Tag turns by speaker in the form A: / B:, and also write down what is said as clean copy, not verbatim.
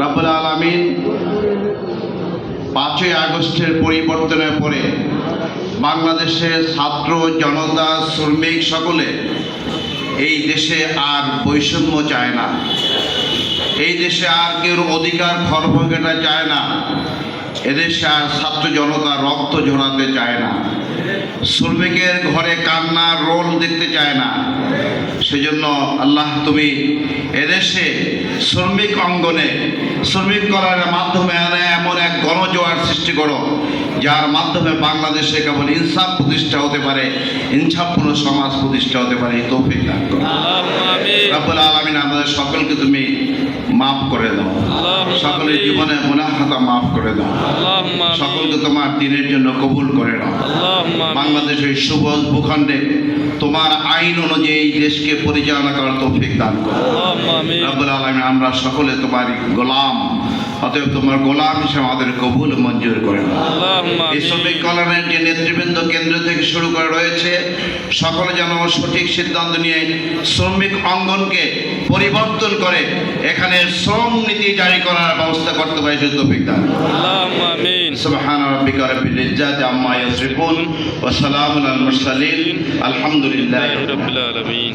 A: রব্বুল আলামিন 5ই আগস্টের পরিবর্তনের পরে বাংলাদেশের ছাত্র জনতা শ্রমিক সকলে এই দেশে আর বৈষম্য চায় না, এই দেশে আর কেউ অধিকার খর্বঘেটা চায় না, এদেশে আর ছাত্র জনতা রক্ত ঝরাতে চায় না, শ্রমিকের ঘরে কান্নার রোল দেখতে চায় না। সেজন্য আল্লাহ তুমি এদেশে শ্রমিক অঙ্গনে শ্রমিক করার মাধ্যমে এমন এক গণজোয়ার সৃষ্টি করো, যার মাধ্যমে বাংলাদেশে কেবল ইনসাফ প্রতিষ্ঠা হতে পারে, ইনসাফপূর্ণ সমাজ প্রতিষ্ঠা হতে পারে। এই তৌফিক দান করো রব্বুল আলামিন। আমাদের সকলকে তুমি মাফ করে দাও, সকলের জীবনে গুনাহ খাতা মাফ করে দাও, সকলকে তোমার দ্বীনের জন্য কবুল করে নাও। বাংলাদেশের সুবজ ভূখণ্ডে তোমার আইন অনুযায়ী দেশকে পরিচালনা করার তৌফিক দান করো রব্বুল আলামিন। আমরা সকলে তোমার গোলাম, অতএব তোমার গোলাম হিসেবে আমাদের কবুল মঞ্জুর করে নাও। এই শ্রমিক কল্যাণের যে নেতৃবৃন্দ কেন্দ্র থেকে শুরু করে রয়েছে, সকলে যেন সঠিক সিদ্ধান্ত নিয়ে শ্রমিক অঙ্গনকে পরিবর্তন করে এখানে শ্রম নীতি জারি করার ব্যবস্থা করতে পারে, সেই তৌফিক দান করো। সুবহান রাব্বিকা রাব্বিল ইজ্জাতি আম্মা ইয়াসিফুন ওয়া সালামুন আলাল মুরসালিন আলহামদুলিল্লাহি রাব্বিল আলামিন।